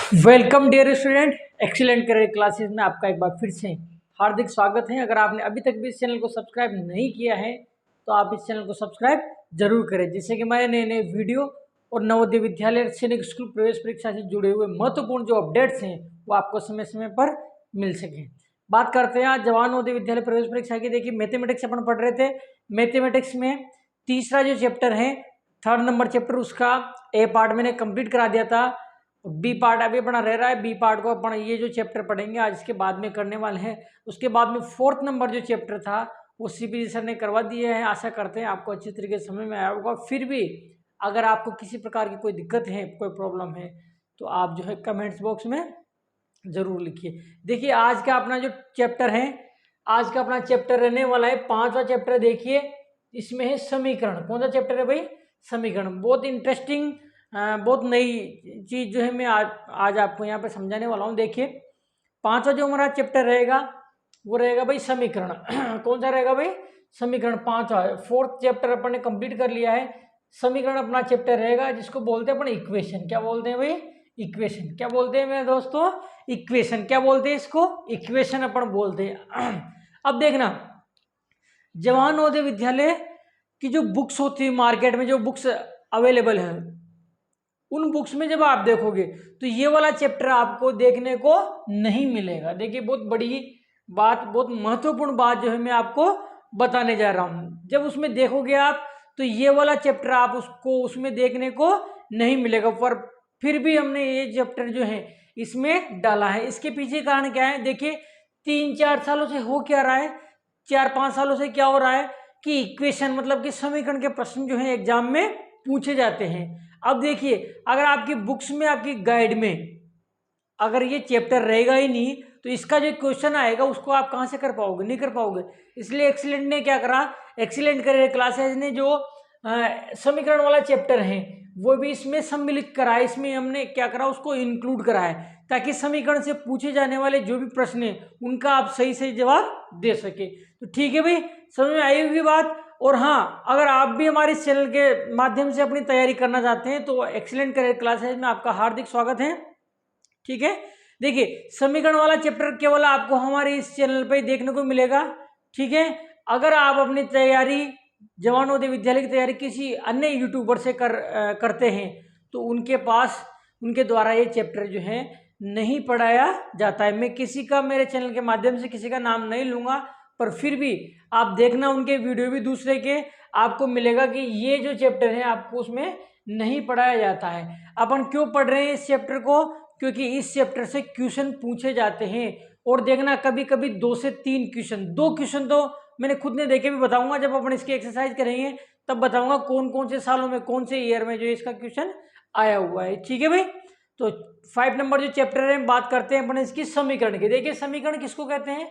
Welcome dear student, excellent career classes में आपका एक बार फिर से हार्दिक स्वागत है। अगर आपने अभी तक भी इस चैनल को सब्सक्राइब नहीं किया है तो आप इस चैनल को सब्सक्राइब जरूर करें, जिससे कि हमारे नए नए वीडियो और नवोदय विद्यालय सैनिक स्कूल प्रवेश परीक्षा से जुड़े हुए महत्वपूर्ण जो अपडेट्स हैं वो आपको समय समय पर मिल सकें। बात करते हैं आज जवाहर नवोदय विद्यालय प्रवेश परीक्षा की। देखिए, मैथमेटिक्स अपन पढ़ रहे थे। मैथमेटिक्स में तीसरा जो चैप्टर है, 3rd नंबर चैप्टर, उसका ए पार्ट मैंने कंप्लीट करा दिया था। बी पार्ट अभी अपना रह रहा है। बी पार्ट को अपन ये जो चैप्टर पढ़ेंगे आज इसके बाद में करने वाले हैं। उसके बाद में 4th नंबर जो चैप्टर था वो सीपीजी सर ने करवा दिए हैं। आशा करते हैं आपको अच्छी तरीके से समझ में आया होगा। फिर भी अगर आपको किसी प्रकार की कोई दिक्कत है, कोई प्रॉब्लम है, तो आप जो है कमेंट्स बॉक्स में जरूर लिखिए। देखिए, आज का अपना जो चैप्टर है, आज का अपना चैप्टर रहने वाला है 5वां चैप्टर। देखिए, इसमें है समीकरण। कौन सा चैप्टर है भाई? समीकरण। बहुत इंटरेस्टिंग, बहुत नई चीज जो है मैं आज आपको यहाँ पे समझाने वाला हूँ। देखिए, 5वां जो हमारा चैप्टर रहेगा वो रहेगा भाई समीकरण। कौन सा रहेगा भाई? समीकरण 5वां। 4th चैप्टर अपन ने कंप्लीट कर लिया है। समीकरण अपना चैप्टर रहेगा, जिसको बोलते हैं अपन इक्वेशन। क्या बोलते हैं भाई? इक्वेशन। क्या बोलते हैं मेरे दोस्तों? इक्वेशन। क्या बोलते हैं इसको? इक्वेशन अपन बोलते हैं। अब देखना, जवाहर नवोदय विद्यालय की जो बुक्स होती है मार्केट में, जो बुक्स अवेलेबल है, उन बुक्स में जब आप देखोगे तो ये वाला चैप्टर आपको देखने को नहीं मिलेगा। देखिए, बहुत बड़ी बात, बहुत महत्वपूर्ण बात जो है मैं आपको बताने जा रहा हूँ। जब उसमें देखोगे आप तो ये वाला चैप्टर आप उसको उसमें देखने को नहीं मिलेगा, पर फिर भी हमने ये चैप्टर जो है इसमें डाला है। इसके पीछे कारण क्या है? देखिए, 3-4 सालों से हो क्या रहा है, 4-5 सालों से क्या हो रहा है कि इक्वेशन मतलब कि समीकरण के प्रश्न जो है एग्जाम में पूछे जाते हैं। अब देखिए, अगर आपकी बुक्स में, आपकी गाइड में अगर ये चैप्टर रहेगा ही नहीं तो इसका जो क्वेश्चन आएगा उसको आप कहाँ से कर पाओगे? नहीं कर पाओगे। इसलिए एक्सीलेंट ने क्या करा, एक्सीलेंट करियर क्लासेज ने जो समीकरण वाला चैप्टर है वो भी इसमें सम्मिलित करा है। इसमें हमने क्या करा, उसको इंक्लूड करा है, ताकि समीकरण से पूछे जाने वाले जो भी प्रश्न है उनका आप सही सही जवाब दे सके। तो ठीक है भाई, समझ में आई होगी बात। और हाँ, अगर आप भी हमारे इस चैनल के माध्यम से अपनी तैयारी करना चाहते हैं तो एक्सीलेंट करियर क्लासेज में आपका हार्दिक स्वागत है। ठीक है, देखिए, समीकरण वाला चैप्टर केवल आपको हमारे इस चैनल पे देखने को मिलेगा। ठीक है, अगर आप अपनी तैयारी, जवाहर नवोदय विद्यालय की तैयारी किसी अन्य यूट्यूबर से करते हैं तो उनके पास, उनके द्वारा ये चैप्टर जो है नहीं पढ़ाया जाता है। मैं किसी का, मेरे चैनल के माध्यम से किसी का नाम नहीं लूंगा, पर फिर भी आप देखना, उनके वीडियो भी दूसरे के आपको मिलेगा कि ये जो चैप्टर है आपको उसमें नहीं पढ़ाया जाता है। अपन क्यों पढ़ रहे हैं इस चैप्टर को? क्योंकि इस चैप्टर से क्वेश्चन पूछे जाते हैं। और देखना, कभी कभी 2 से 3 क्वेश्चन, 2 क्वेश्चन तो मैंने खुद ने देखे भी बताऊंगा। जब अपन इसकी एक्सरसाइज करेंगे तब बताऊंगा कौन कौन से सालों में, कौन से ईयर में जो इसका क्वेश्चन आया हुआ है। ठीक है भाई, तो 5 नंबर जो चैप्टर है, बात करते हैं अपन इसकी समीकरण की। देखिए, समीकरण किसको कहते हैं?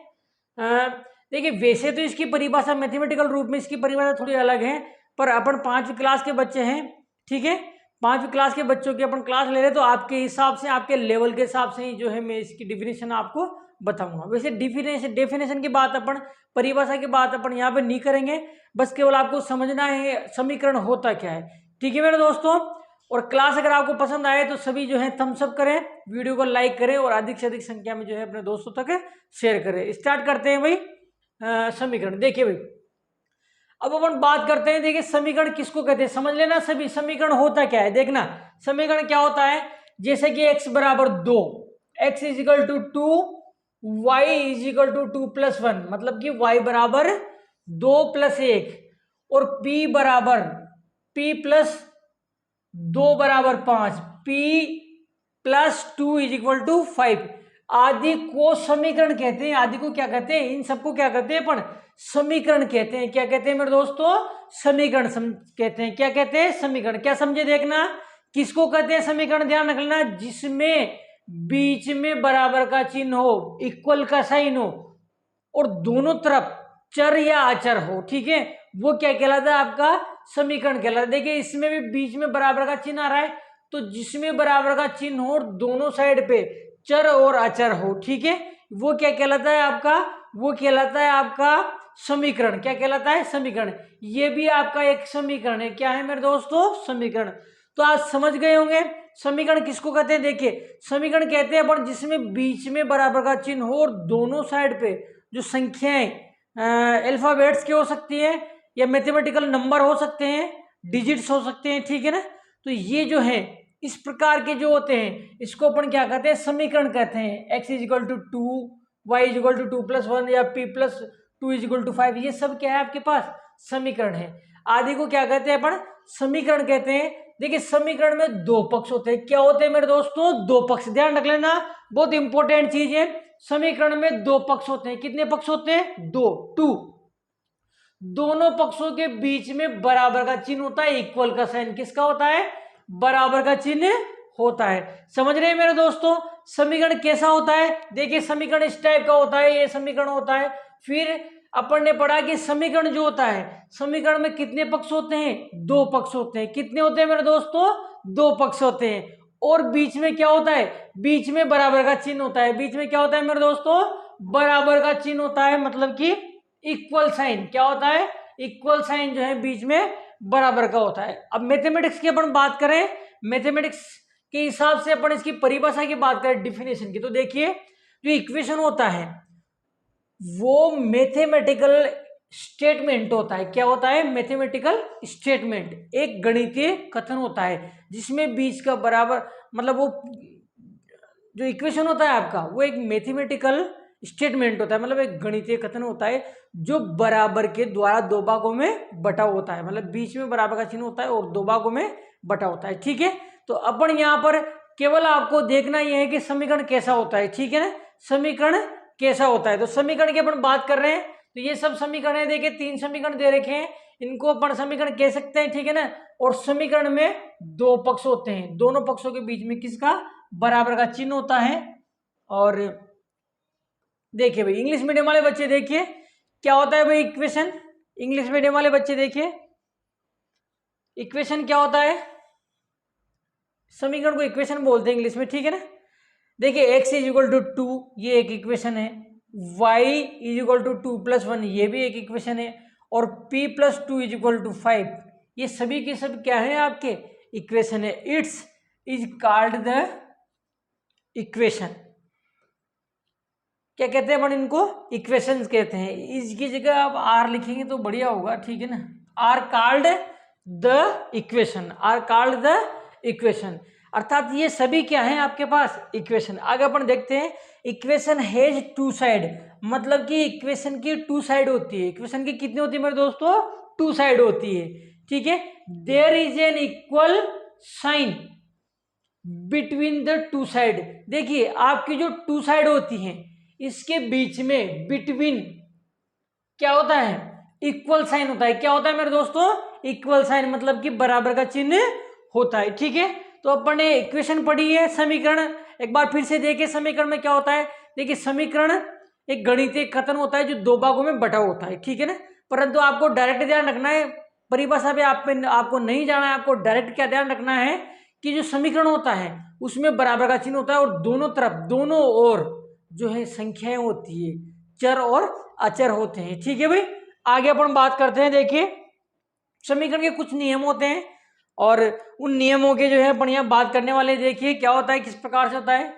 देखिए, वैसे तो इसकी परिभाषा मैथमेटिकल रूप में इसकी परिभाषा थोड़ी अलग है, पर अपन 5वीं क्लास के बच्चे हैं। ठीक है, 5वीं क्लास के बच्चों की अपन क्लास ले रहे, तो आपके हिसाब से, आपके लेवल के हिसाब से ही जो है मैं इसकी डिफिनेशन आपको बताऊंगा। वैसे डेफिनेशन की बात अपन, परिभाषा की बात अपन यहाँ पे नहीं करेंगे, बस केवल आपको समझना है समीकरण होता क्या है। ठीक है मेरे दोस्तों, और क्लास अगर आपको पसंद आए तो सभी जो है थम्स अप करें, वीडियो को लाइक करें और अधिक से अधिक संख्या में जो है अपने दोस्तों तक शेयर करें। स्टार्ट करते हैं भाई समीकरण। देखिए भाई, अब अपन बात करते हैं। देखिए, समीकरण किसको कहते हैं समझ लेना सभी। समीकरण होता क्या है देखना, समीकरण क्या होता है, जैसे कि x बराबर 2, x is equal to 2, y is equal to 2 + 1, मतलब कि y बराबर 2 + 1, और p बराबर p + 2 बराबर 5, p + 2 इज इक्वल टू 5 आदि को समीकरण कहते हैं। आदि को क्या कहते हैं? इन सबको क्या कहते हैं अपन? समीकरण कहते हैं। क्या कहते हैं मेरे दोस्तों? समीकरण कहते हैं। क्या कहते हैं? समीकरण। क्या समझे देखना, किसको कहते हैं समीकरण? ध्यान रखना, जिसमें बीच में बराबर का चिन्ह हो, इक्वल का साइन हो, और दोनों तरफ चर या अचर हो। ठीक है, वो क्या कहलाता है? आपका समीकरण कहलाता है। देखिए, इसमें भी बीच में बराबर का चिन्ह आ रहा है, तो जिसमें बराबर का चिन्ह हो और दोनों साइड पे चर और अचर हो, ठीक है, वो क्या कहलाता है आपका? वो कहलाता है आपका समीकरण। क्या कहलाता है? समीकरण। ये भी आपका एक समीकरण है। क्या है मेरे दोस्तों? समीकरण। तो आज समझ गए होंगे समीकरण किसको कहते हैं? देखिए समीकरण कहते हैं अपन जिसमें बीच में बराबर का चिन्ह हो और दोनों साइड पे जो संख्याएं अल्फाबेट्स की हो सकती है या मैथमेटिकल नंबर हो सकते हैं, डिजिट्स हो सकते हैं, ठीक है ना। तो ये जो है इस प्रकार के जो होते हैं इसको अपन क्या कहते हैं? समीकरण कहते हैं। x is equal to 2, y is equal to 2+1 या p plus 2 is equal to 5, ये सब क्या है आपके पास? समीकरण है। आदि को क्या कहते हैं अपन? समीकरण कहते हैं। देखिए समीकरण में दो पक्ष होते हैं। क्या होते हैं मेरे दोस्तों? दो पक्ष। ध्यान रख लेना, बहुत इंपॉर्टेंट चीज है। समीकरण में दो पक्ष होते हैं। कितने पक्ष होते हैं? दो, 2। दोनों पक्षों के बीच में बराबर का चिन्ह होता है, इक्वल का साइन किसका होता है? बराबर का चिन्ह होता है। समझ रहे हैं मेरे दोस्तों? समीकरण कैसा होता है? देखिए समीकरण इस टाइप का होता है, ये समीकरण होता है। फिर अपन ने पढ़ा कि समीकरण जो होता है, समीकरण में कितने पक्ष होते हैं? दो पक्ष होते हैं। कितने होते हैं मेरे दोस्तों? दो पक्ष होते हैं। और बीच में क्या होता है? बीच में बराबर का चिन्ह होता है। बीच में क्या होता है मेरे दोस्तों? बराबर का चिन्ह होता है, मतलब कि इक्वल साइन। क्या होता है? इक्वल साइन जो है बीच में बराबर का होता है। अब मैथमेटिक्स की अपन बात करें, मैथमेटिक्स के हिसाब से अपन इसकी परिभाषा की बात करें, डिफिनेशन की, तो देखिए जो इक्वेशन होता है वो मैथमेटिकल स्टेटमेंट होता है। क्या होता है? मैथमेटिकल स्टेटमेंट, एक गणितीय कथन होता है जिसमें बीच का बराबर, मतलब वो जो इक्वेशन होता है आपका वो एक मैथमेटिकल स्टेटमेंट होता है, मतलब एक गणितीय कथन होता है जो बराबर के द्वारा दो भागों में बटा होता है। मतलब बीच में बराबर का चिन्ह होता है और दो भागों में बटा होता है, ठीक है। तो अपन यहाँ पर केवल आपको देखना यह है कि समीकरण कैसा होता है, ठीक है ना। समीकरण कैसा होता है, तो समीकरण की अपन बात कर रहे हैं। तो ये सब समीकरण है, देखिए 3 समीकरण दे रखे हैं, इनको अपन समीकरण कह सकते हैं, ठीक है ना। और समीकरण में दो पक्ष होते हैं, दोनों पक्षों के बीच में किसका? बराबर का चिन्ह होता है। और देखिए भाई इंग्लिश मीडियम वाले बच्चे देखिए क्या होता है भाई इक्वेशन। इंग्लिश मीडियम वाले बच्चे देखिए इक्वेशन क्या होता है। समीकरण को इक्वेशन बोलते हैं इंग्लिश में, ठीक है ना। देखिए x इज इक्वल टू 2, ये एक इक्वेशन है। y इज इक्वल टू 2+1, ये भी एक इक्वेशन है। और p plus 2 is equal to 5, ये सभी के सब क्या है? आपके इक्वेशन है। It's is called the equation. क्या कहते हैं अपन इनको? इक्वेशंस कहते हैं। इसकी जगह आप आर लिखेंगे तो बढ़िया होगा, ठीक है ना। Are called the equation, are called the equation, अर्थात ये सभी क्या है आपके पास? इक्वेशन। आगे अपन देखते हैं, इक्वेशन हैज टू साइड, मतलब कि इक्वेशन की टू साइड होती है। इक्वेशन की कितनी होती है मेरे दोस्तों? टू साइड होती है, ठीक है। There is an equal sign between the two side. देखिए आपकी जो टू साइड होती है इसके बीच में बिटवीन क्या होता है? इक्वल साइन होता है। क्या होता है मेरे दोस्तों? इक्वल साइन, मतलब कि बराबर का चिन्ह होता है, ठीक है। तो अपन ने इक्वेशन पढ़ी है। समीकरण एक बार फिर से देखिए, समीकरण में क्या होता है? देखिए समीकरण एक गणितीय कथन होता है जो दो भागों में बटा होता है, ठीक है ना। परंतु आपको डायरेक्ट ध्यान रखना है, परिभाषा भी आपको नहीं जाना है। आपको डायरेक्ट क्या ध्यान रखना है कि जो समीकरण होता है उसमें बराबर का चिन्ह होता है और दोनों तरफ, दोनों ओर जो है संख्याएं होती है, चर और अचर होते हैं, ठीक है भाई। आगे अपन बात करते हैं। देखिए समीकरण के कुछ नियम होते हैं और उन नियमों के जो है अपन यहाँ बात करने वाले। देखिए क्या होता है, किस प्रकार से होता है।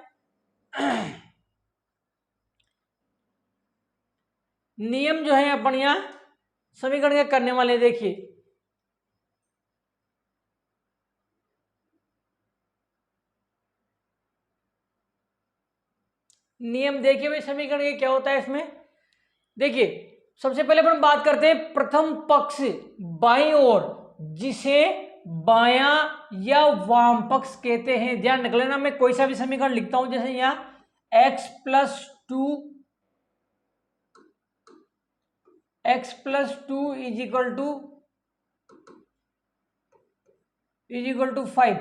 नियम जो है अपन यहाँ समीकरण के करने वाले। देखिए नियम, देखिए भाई समीकरण के क्या होता है इसमें। देखिए सबसे पहले अपन बात करते हैं प्रथम पक्ष बाईं ओर, जिसे बायां या वाम पक्ष कहते हैं। ध्यान रख लेना, मैं कोई सा भी समीकरण लिखता हूं, जैसे यहाँ x plus two is equal to 5,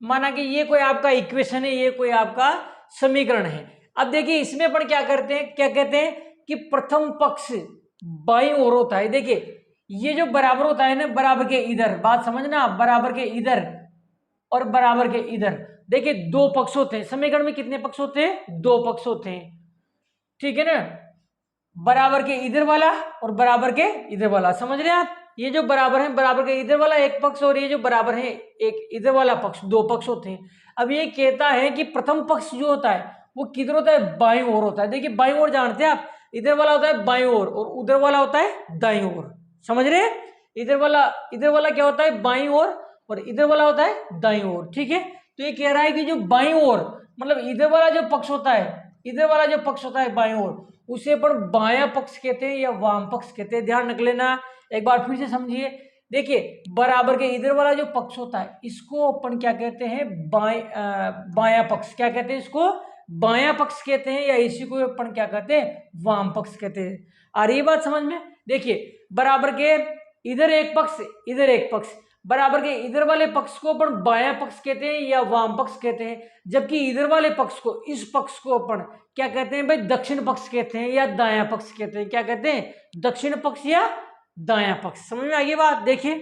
माना कि ये कोई आपका इक्वेशन है, ये कोई आपका समीकरण है। अब देखिए इसमें अपन क्या करते हैं, क्या कहते हैं कि प्रथम पक्ष बाईं ओर होता है। देखिए ये जो बराबर होता है ना, बराबर के इधर, बात समझना, बराबर के इधर और बराबर के इधर। देखिए दो पक्ष होते हैं समीकरण में। कितने पक्ष होते हैं? दो पक्ष होते हैं, ठीक है ना। बराबर के इधर वाला और बराबर के इधर वाला, समझ रहे हैं आप। ये जो बराबर है, बराबर के इधर वाला एक पक्ष और ये जो बराबर है एक इधर वाला पक्ष, दो पक्ष होते हैं। अब ये कहता है कि प्रथम पक्ष जो होता है वो किधर होता है, बाईं ओर होता है। देखिए बाईं ओर जानते हैं आप, इधर वाला होता है बाईं ओर और उधर वाला होता है दाईं ओर, समझ रहे हैं? इधर वाला क्या होता है, बाईं ओर, और इधर वाला होता है दाईं ओर, ठीक है। तो ये कह रहा है कि जो बाईं ओर मतलब इधर वाला जो पक्ष होता है, इधर वाला जो पक्ष होता है बाईं ओर, उसे अपन बायां पक्ष कहते हैं या वाम पक्ष कहते हैं। ध्यान रख लेना, एक बार फिर से समझिए। देखिए बराबर के इधर वाला जो पक्ष होता है इसको अपन क्या कहते हैं, बायां पक्ष। क्या कहते हैं इसको, बायां पक्ष कहते हैं, या इसी को अपन क्या कहते हैं, वाम पक्ष कहते हैं। आ रही बात समझ में? देखिए बराबर के इधर एक पक्ष, इधर एक पक्ष, बराबर के इधर वाले पक्ष को अपन बायां पक्ष कहते हैं या वाम पक्ष कहते हैं, जबकि इधर वाले पक्ष को, इस पक्ष को अपन क्या कहते हैं भाई, दक्षिण पक्ष कहते हैं या दायां पक्ष कहते हैं। क्या कहते हैं, दक्षिण पक्ष या दायां पक्ष। समझ में आ गई बात? देखिए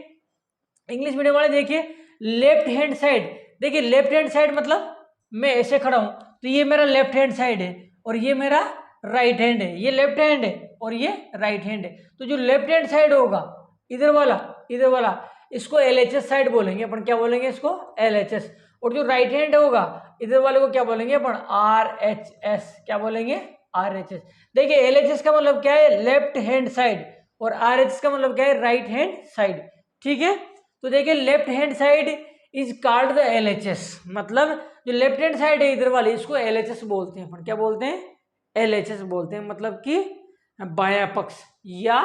इंग्लिश मीडियम वाले देखिए, लेफ्ट हैंड साइड, देखिए लेफ्ट हैंड साइड मतलब मैं ऐसे खड़ा हूं तो ये मेरा लेफ्ट हैंड साइड है और ये मेरा राइट हैंड है, ये लेफ्ट हैंड है और ये राइट हैंड है। तो जो लेफ्ट हैंड साइड होगा इधर वाला इसको LHS साइड बोलेंगे अपन। क्या बोलेंगे इसको, LHS। और जो राइट हैंड होगा इधर वाले को क्या बोलेंगे अपन, RHS। क्या बोलेंगे, RHS। देखिए LHS का मतलब क्या है, लेफ्ट हैंड साइड, और RHS का मतलब क्या है, राइट हैंड साइड, ठीक है। तो देखिए left hand side is called the LHS, मतलब जो लेफ्ट हैंड साइड है इधर वाले इसको LHS बोलते हैं अपन। क्या बोलते हैं, LHS बोलते हैं, मतलब कि बायां पक्ष या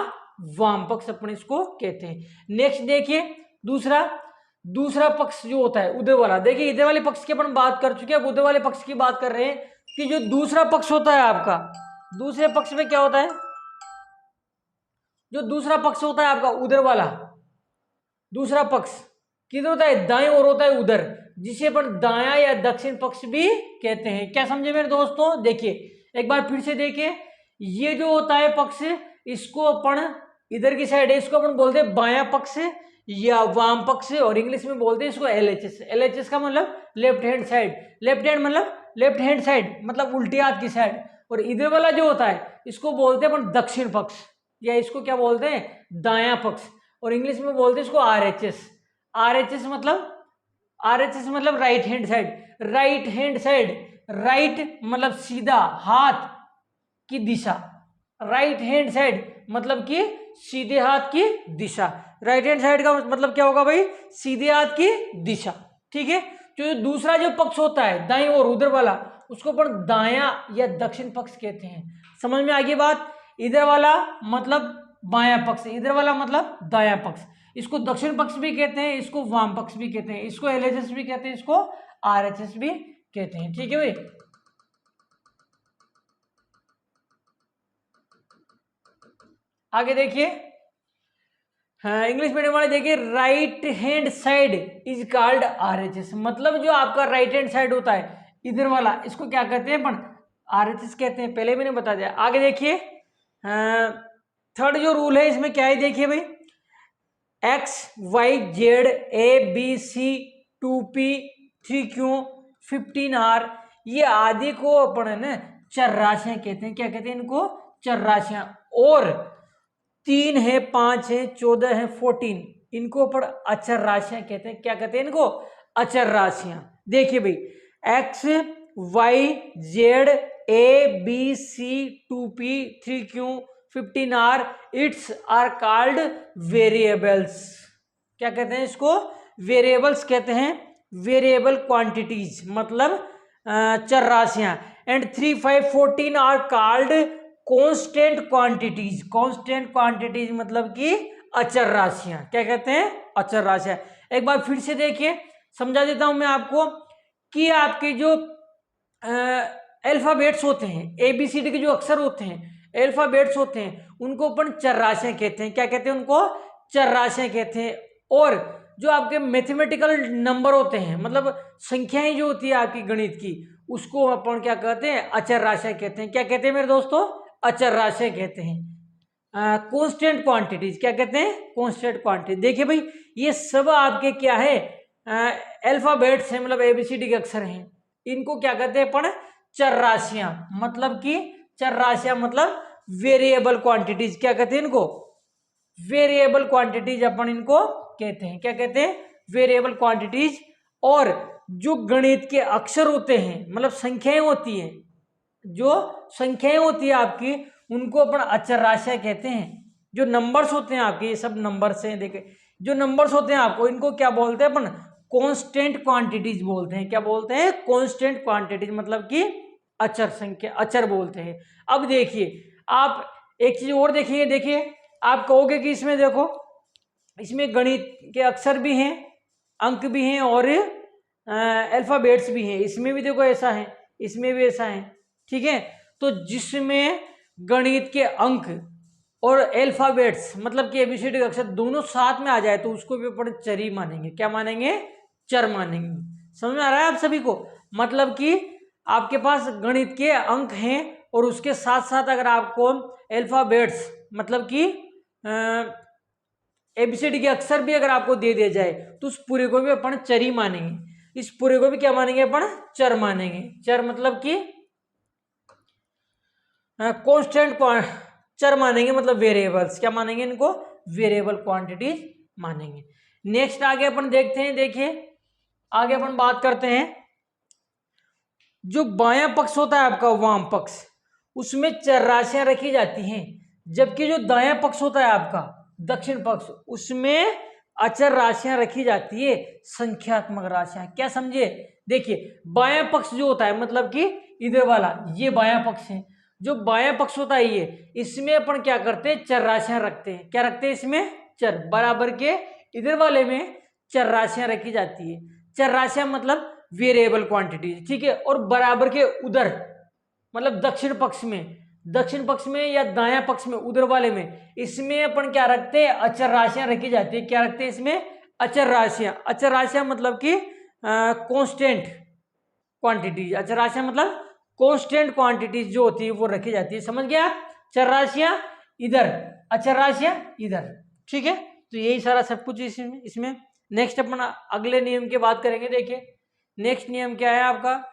वाम पक्ष अपन इसको कहते हैं। नेक्स्ट देखिए दूसरा पक्ष जो होता है उधर वाला। देखिए इधर वाले पक्ष की अपन बात कर चुके हैं, अब उधर वाले पक्ष की बात कर रहे हैं कि जो दूसरा पक्ष होता है आपका, दूसरे पक्ष में क्या होता है, जो दूसरा पक्ष होता है आपका उधर वाला दूसरा पक्ष किधर होता है, दाएं ओर होता है उधर, जिसे अपन दायां या दक्षिण पक्ष भी कहते हैं। क्या समझे मेरे दोस्तों? देखिए एक बार फिर से देखिए, ये जो होता है पक्ष इसको अपन इधर की साइड है इसको अपन बोलते हैं बायां पक्ष या वाम पक्ष, और इंग्लिश में बोलते हैं इसको LHS। LHS का मतलब left hand side, left hand मतलब लेफ्ट हैंड साइड मतलब उल्टी हाथ की साइड। और इधर वाला जो होता है इसको बोलते हैं अपन दक्षिण पक्ष, या इसको क्या बोलते हैं, दायां पक्ष, और इंग्लिश में बोलते हैं इसको RHS। RHS मतलब right hand side. Right hand side, right मतलब सीधा हाथ की दिशा, राइट हैंड साइड मतलब कि सीधे हाथ की दिशा। राइट हैंड साइड का मतलब क्या होगा भाई, सीधे हाथ की दिशा, ठीक है। जो दूसरा जो पक्ष होता है दाईं ओर उधर वाला उसको अपन दायां या दक्षिण पक्ष कहते हैं। समझ में आ गई बात? इधर वाला मतलब बायां पक्ष, इधर वाला मतलब दायां पक्ष। इसको दक्षिण पक्ष भी कहते हैं, इसको वाम पक्ष भी कहते हैं, इसको LHS भी कहते हैं, इसको RHS भी कहते हैं, ठीक है भाई। आगे देखिए, हाँ इंग्लिश मीडियम वाले देखिए, right hand side is called RHS, मतलब जो आपका राइट हैंड साइड होता है इधर वाला इसको क्या कहते हैं अपन, RHS कहते हैं। पहले मैंने बता दिया। आगे देखिए थर्ड जो रूल है इसमें क्या है, देखिए भाई, X Y Z A B C 2P 3Q 15R ये आदि को अपन है ना चर राशियां कहते हैं। क्या कहते हैं इनको, चर राशियां। और 3 है, 5 है, 14 है, 14 इनको अपन अचर राशियां कहते हैं। क्या कहते हैं इनको, अचर राशियां। देखिए भाई, X Y Z A B C 2P 3Q 15R it's are called variables. क्या कहते हैं इसको, वेरिएबल्स कहते हैं, वेरिएबल क्वांटिटीज मतलब चर राशियां। And 3 5 14 are called constant quantities. Constant quantities मतलब कि अचर राशियां। क्या कहते हैं, अचर राशियां। एक बार फिर से देखिए, समझा देता हूं मैं आपको कि आपके जो अल्फाबेट्स होते हैं, ABCD के जो अक्षर होते हैं, अल्फाबेट्स होते हैं, उनको अपन चर राशियां कहते हैं। क्या कहते हैं उनको, चर राशियां कहते हैं। और जो आपके मैथमेटिकल नंबर होते हैं, मतलब संख्याएं जो होती है आपकी गणित की, उसको अपन क्या कहते हैं, अचर राशियां कहते हैं। क्या कहते हैं मेरे दोस्तों, अचर राशियां कहते हैं। कांस्टेंट क्वांटिटीज क्या कहते हैं, कांस्टेंट क्वांटिटी। देखिए भाई, ये सब आपके क्या है, अल्फाबेट्स हैं, मतलब ABCD के अक्षर हैं, इनको क्या कहते हैं अपन, चर राशियां। मतलब कि चर राशियां मतलब वेरिएबल क्वांटिटीज। क्या कहते हैं इनको, वेरिएबल क्वांटिटीज अपन इनको कहते हैं। क्या कहते हैं? Variable quantities. और जो गणित के अक्षर होते हैं, मतलब संख्याएं होती हैं, जो संख्याएं होती है आपकी, उनको अपन अचर राशियां कहते हैं। जो नंबर्स होते हैं आपके, ये सब नंबर्स हैं, देखे जो नंबर्स होते हैं आपको, इनको क्या बोलते हैं अपन? कांस्टेंट क्वांटिटीज बोलते हैं। क्या बोलते हैं? कांस्टेंट क्वांटिटीज, मतलब कि अचर संख्या, अचर बोलते हैं। अब देखिए, आप एक चीज और देखिए, देखिए आप कहोगे कि इसमें देखो, इसमें गणित के अक्षर भी हैं, अंक भी हैं और अल्फाबेट्स भी हैं। इसमें भी देखो ऐसा है, इसमें भी ऐसा है, ठीक है। तो जिसमें गणित के अंक और अल्फाबेट्स, मतलब कि एबीसीडी के अक्षर दोनों साथ में आ जाए, तो उसको भी अपन चर ही मानेंगे। क्या मानेंगे? चर मानेंगे। समझ में आ रहा है आप सभी को? मतलब कि आपके पास गणित के अंक हैं और उसके साथ साथ अगर आपको अल्फाबेट्स, मतलब कि एबीसीडी के अक्षर भी अगर आपको दे दिया जाए, तो उस पूरे को भी अपन चर ही मानेंगे। इस पूरे को भी क्या मानेंगे अपन? चर मानेंगे। चर मतलब कि कांस्टेंट चर मानेंगे, मतलब वेरिएबल्स। क्या मानेंगे इनको? वेरिएबल क्वांटिटीज मानेंगे। नेक्स्ट आगे अपन देखते हैं, देखिए आगे अपन बात करते हैं, जो बायां पक्ष होता है आपका, वाम पक्ष, उसमें चर राशियां रखी जाती हैं, जबकि जो दायां पक्ष होता है आपका, दक्षिण पक्ष, उसमें अचर राशियां रखी जाती है, संख्यात्मक राशियां। क्या समझे? देखिए बायां पक्ष जो होता है, मतलब कि इधर वाला, ये बायां पक्ष है। जो बायां पक्ष होता है ये, इसमें अपन क्या करते हैं? चर राशियां रखते हैं। क्या रखते हैं इसमें? चर। बराबर के इधर वाले में चर राशियां रखी जाती है। चर राशियां मतलब वेरिएबल क्वांटिटीज, ठीक है। और बराबर के उधर, मतलब दक्षिण पक्ष में, दक्षिण पक्ष में या दायां पक्ष में, उधर वाले में, इसमें अपन क्या रखते हैं? अचर राशियां रखी जाती है। क्या रखते हैं इसमें? अचर राशियां। अचर राशियां मतलब कि कांस्टेंट क्वांटिटीज। अचर राशियां मतलब कांस्टेंट क्वांटिटीज जो होती है वो रखी जाती है। समझ गया? चर राशियां इधर, अचर राशियां इधर, ठीक है। तो यही सारा सब कुछ इसमें नेक्स्ट अपन अगले नियम की बात करेंगे। देखिए नेक्स्ट नियम क्या है आपका?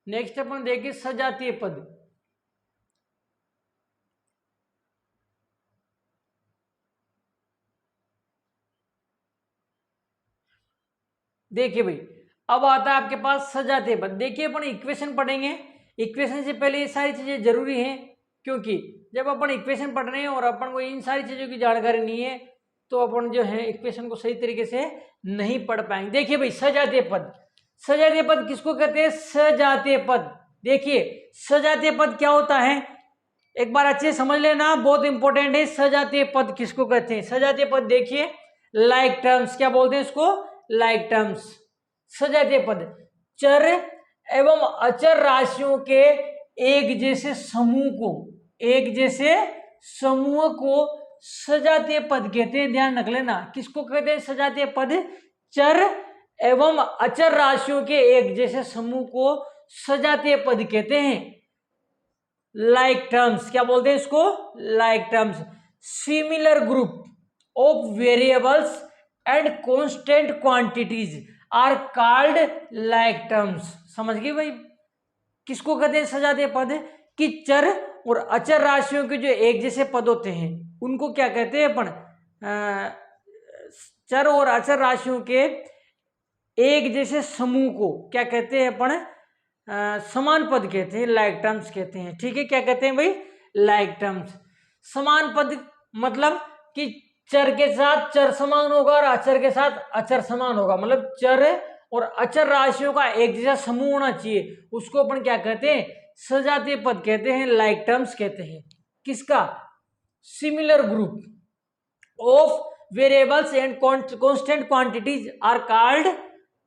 नेक्स्ट अपन देखिए सजातीय पद। देखिए भाई, अब आता है आपके पास सजातीय पद। देखिए अपन इक्वेशन पढ़ेंगे, इक्वेशन से पहले ये सारी चीजें जरूरी हैं, क्योंकि जब अपन इक्वेशन पढ़ रहे हैं और अपन को इन सारी चीजों की जानकारी नहीं है, तो अपन जो है इक्वेशन को सही तरीके से नहीं पढ़ पाएंगे। देखिए भाई, सजातीय पद, सजातीय पद किसको कहते हैं? सजातीय पद। देखिए सजातीय पद क्या होता है, एक बार अच्छे समझ लेना, बहुत इंपॉर्टेंट है। सजातीय पद किसको कहते हैं? सजातीय पद देखिए, लाइक टर्म्स। क्या बोलते हैं इसको? Like terms. सजातीय पद चर एवं अचर राशियों के एक जैसे समूह को, एक जैसे समूह को सजातीय पद कहते हैं। ध्यान रख लेना, किसको कहते हैं सजातीय पद? चर एवं अचर राशियों के एक जैसे समूह को सजातीय पद कहते हैं। लाइक टर्म्स, क्या बोलते हैं इसको? Like terms. Similar group of variables and constant quantities are called like terms. समझ गए भाई? किसको कहते हैं सजातीय पद? कि चर और अचर राशियों के जो एक जैसे पद होते हैं उनको क्या कहते हैं अपन? चर और अचर राशियों के एक जैसे समूह को क्या कहते हैं अपन? समान पद कहते हैं, लाइक टर्म्स कहते हैं, ठीक है। क्या कहते हैं भाई? Like terms. समान पद मतलब कि चर के साथ चर समान होगा और अचर के साथ अचर समान होगा, मतलब चर और अचर राशियों का एक जैसा समूह होना चाहिए, उसको अपन क्या कहते हैं? सजातीय पद कहते हैं, लाइक टर्म्स कहते हैं। किसका? Similar group of variables and constant quantities are called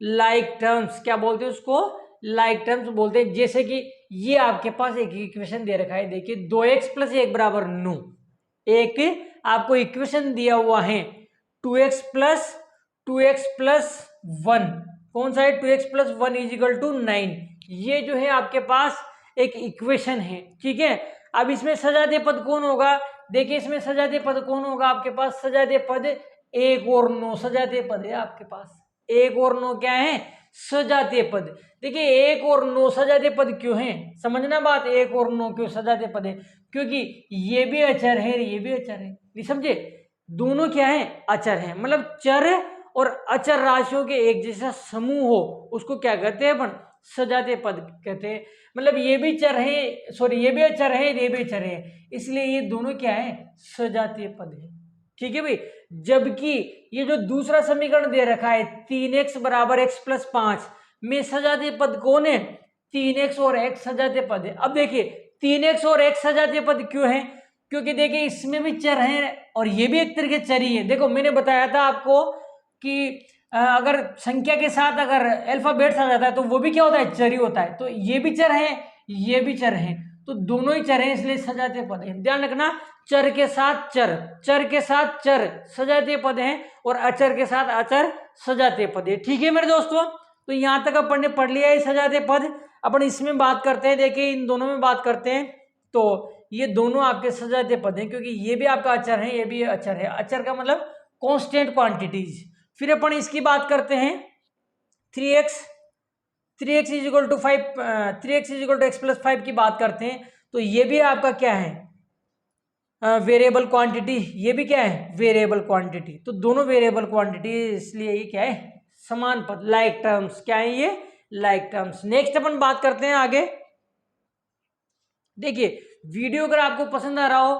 like terms. क्या बोलते हैं उसको? लाइक टर्म्स बोलते हैं। जैसे कि ये आपके पास एक इक्वेशन दे रखा है, देखिए 2x + 1 = 9। एक आपको इक्वेशन दिया हुआ है 2x + 1, कौन सा है? 2x + 1 = 9। ये जो है आपके पास एक इक्वेशन है, ठीक है। अब इसमें सजातीय पद कौन होगा? देखिए इसमें सजातीय पद कौन होगा आपके पास? सजातीय पद 1 और 9 सजातीय पद है आपके पास। 1 और 9 क्या है? सजातीय पद। देखिए 1 और 9 सजातीय पद क्यों है? समझना बात, 1 और 9 क्यों सजातीय पद है? क्योंकि ये भी अचर है, ये भी अचर है। नहीं समझे? दोनों क्या है? अचर है। मतलब चर और अचर राशियों के एक जैसा समूह हो उसको क्या कहते हैं अपन? सजातीय पद कहते हैं। मतलब ये भी चर है, सॉरी ये भी अचर है, ये भी अचर है, इसलिए ये दोनों क्या है? सजातीय पद है। ठीक है भाई। जबकि ये जो दूसरा समीकरण दे रखा है 3x बराबर x प्लस 5 में सजातीय पद कौन है? 3x और x सजातीय पद है। अब देखिए 3x और x सजातीय पद क्यों है? क्योंकि देखिए इसमें भी चर है और ये भी एक तरह के चर ही है। देखो मैंने बताया था आपको कि अगर संख्या के साथ अगर अल्फाबेट्स आ जाता है तो वो भी क्या होता है? चर ही होता है। तो ये भी चर है, ये भी चर है, तो दोनों ही चर हैं, इसलिए सजातीय पद है। ध्यान रखना, चर के साथ चर, चर के साथ चर सजातीय पद हैं और अचर के साथ अचर सजातीय पद है। ठीक है मेरे दोस्तों, तो यहाँ तक अपन ने पढ़ लिया है सजातीय पद। अपन इसमें बात करते हैं, देखिए इन दोनों में बात करते हैं। तो ये दोनों आपके सजातीय पद हैं क्योंकि ये भी आपका अचर है, ये भी अचर है। अचर का मतलब कॉन्स्टेंट क्वांटिटीज। फिर अपन इसकी बात करते हैं 3x is equal to 5, 3x is equal to x plus 5 की बात करते हैं। तो ये भी आपका क्या है? Variable quantity. ये भी क्या है? Variable quantity. तो दोनों वेरिएबल क्वांटिटी, इसलिए ये क्या है? समान पद, लाइक टर्म्स। क्या है ये? Like terms. नेक्स्ट अपन बात करते हैं आगे। देखिए वीडियो अगर आपको पसंद आ रहा हो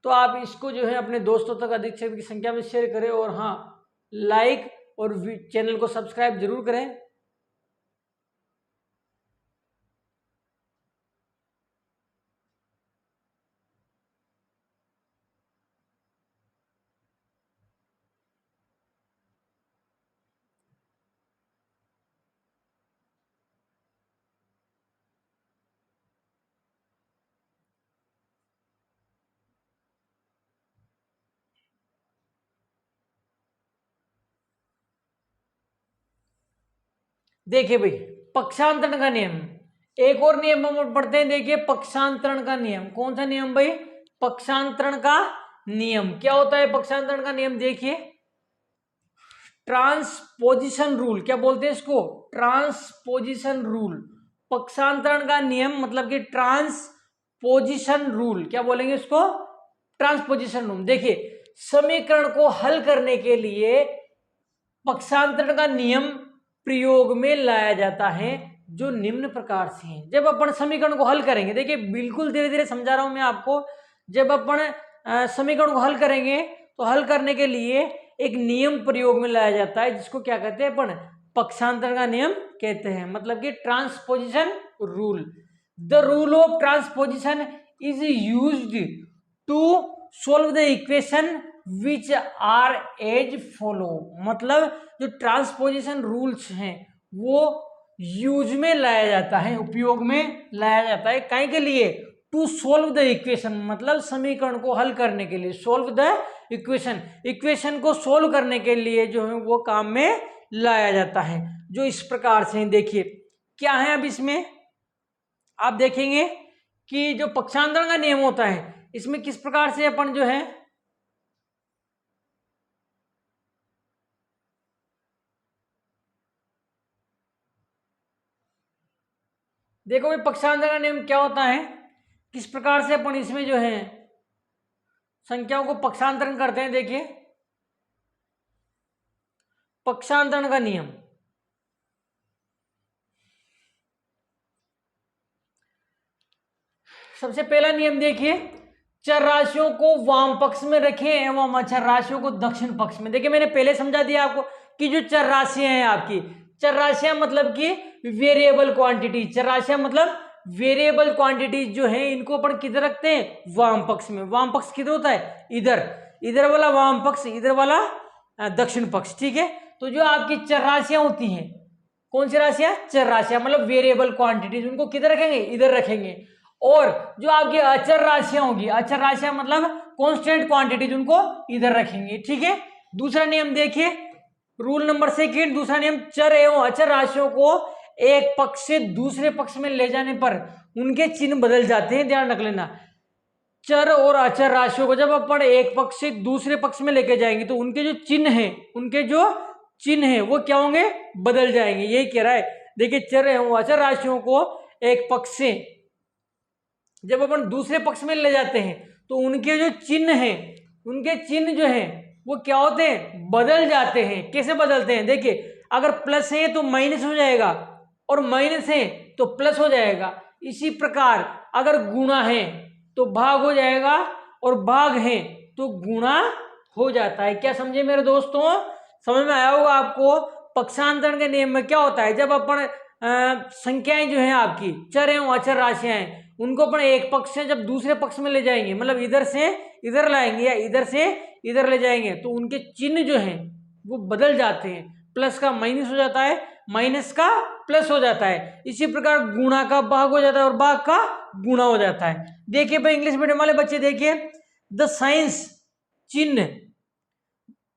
तो आप इसको जो है अपने दोस्तों तक अधिक से अधिक संख्या में शेयर करें और हाँ लाइक और चैनल को सब्सक्राइब जरूर करें। देखिए भाई पक्षांतरण का नियम, एक और नियम हम पढ़ते हैं। देखिए पक्षांतरण का नियम, कौन सा नियम भाई? पक्षांतरण का नियम। क्या होता है पक्षांतरण का नियम? देखिए ट्रांसपोजिशन रूल, क्या बोलते हैं इसको? Transposition rule. पक्षांतरण का नियम मतलब कि ट्रांसपोजिशन रूल, क्या बोलेंगे इसको? Transposition rule. देखिए समीकरण को हल करने के लिए पक्षांतरण का नियम प्रयोग में लाया जाता है, जो निम्न प्रकार से है। जब अपन समीकरण को हल करेंगे, देखिए बिल्कुल धीरे धीरे समझा रहा हूं मैं आपको। जब अपन समीकरण को हल करेंगे तो हल करने के लिए एक नियम प्रयोग में लाया जाता है, जिसको क्या कहते हैं अपन? पक्षांतरण का नियम कहते हैं, मतलब कि transposition rule. The rule of transposition is used to solve the equation which are as follow. मतलब जो ट्रांसपोजिशन रूल्स हैं वो यूज में लाया जाता है, उपयोग में लाया जाता है। काहे के लिए? टू सोल्व द इक्वेशन, मतलब समीकरण को हल करने के लिए। सोल्व द इक्वेशन, इक्वेशन को सोल्व करने के लिए जो है वो काम में लाया जाता है, जो इस प्रकार से। देखिए क्या है अब इसमें आप देखेंगे कि जो पक्षांतरण का नियम होता है इसमें किस प्रकार से अपन जो है देखो भाई पक्षांतरण का नियम क्या होता है, किस प्रकार से अपन इसमें जो है संख्याओं को पक्षांतरण करते हैं। देखिए पक्षांतरण का नियम, सबसे पहला नियम देखिए, चर राशियों को वाम पक्ष में रखें एवं अचर राशियों को दक्षिण पक्ष में। देखिए मैंने पहले समझा दिया आपको कि जो चर राशियां हैं आपकी, चर राशियां मतलब कि वेरिएबल क्वांटिटी। चर राशियां मतलब वेरिएबल क्वांटिटीज जो है इनको अपन किधर रखते हैं? वाम पक्ष में। वाम पक्ष किधर होता है? इधर, इधर वाला वाम पक्ष, इधर वाला दक्षिण पक्ष। ठीक है, तो जो आपकी चर राशियां होती हैं, कौन सी राशियां? चर राशियां मतलब वेरिएबल क्वांटिटीज, उनको किधर रखेंगे? इधर रखेंगे। और जो आपकी अचर राशियां होगी, अचर राशियां मतलब कांस्टेंट क्वांटिटीज, उनको इधर रखेंगे। ठीक है, दूसरा नियम देखिए, रूल नंबर सेकंड, दूसरा नियम, चर एवं अचर राशियों को एक पक्ष से दूसरे पक्ष में ले जाने पर उनके चिन्ह बदल जाते हैं। ध्यान रख लेना, चर और अचर राशियों को जब अपन एक पक्ष से दूसरे पक्ष में लेके जाएंगे तो उनके जो चिन्ह हैं वो क्या होंगे, बदल जाएंगे। यही कह रहा है। देखिए चर एवं अचर राशियों को एक पक्ष से जब अपन दूसरे पक्ष में ले जाते हैं तो उनके जो चिन्ह हैं, उनके चिन्ह जो हैं वो क्या होते हैं, बदल जाते हैं। कैसे बदलते हैं, देखिए अगर प्लस है तो माइनस हो जाएगा और माइनस है तो प्लस हो जाएगा। इसी प्रकार अगर गुणा है तो भाग हो जाएगा और भाग है तो गुणा हो जाता है। क्या समझे मेरे दोस्तों, समझ में आया होगा आपको। पक्षांतरण के नियम में क्या होता है, जब अपन संख्याएं जो है आपकी चर एवं अचर राशियां हैं उनको अपन एक पक्ष से जब दूसरे पक्ष में ले जाएंगे, मतलब इधर से इधर लाएंगे या इधर से इधर ले जाएंगे तो उनके चिन्ह जो हैं वो बदल जाते हैं। प्लस का माइनस हो जाता है, माइनस का प्लस हो जाता है। इसी प्रकार गुणा का भाग हो जाता है और भाग का गुणा हो जाता है। देखिए भाई इंग्लिश मीडियम वाले बच्चे देखिए, द साइंस चिन्ह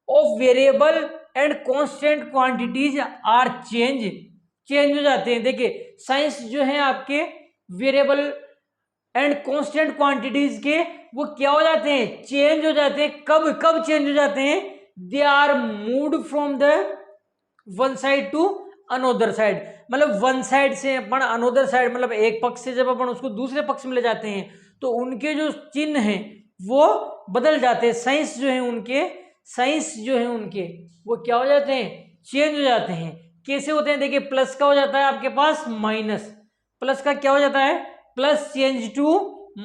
of variable and constant quantities are change हो जाते हैं। देखिए साइंस जो है आपके वेरिएबल एंड कांस्टेंट क्वांटिटीज के वो क्या हो जाते हैं, चेंज हो जाते हैं। कब चेंज हो जाते हैं, they are moved from the one side to another side. मतलब वन साइड से अपन अनोदर साइड, मतलब एक पक्ष से जब अपन उसको दूसरे पक्ष में ले जाते हैं तो उनके जो चिन्ह हैं वो बदल जाते हैं। साइंस जो है उनके वो क्या हो जाते हैं, चेंज हो जाते हैं। कैसे होते हैं, देखिए प्लस का हो जाता है आपके पास माइनस, प्लस का क्या हो जाता है, plus change to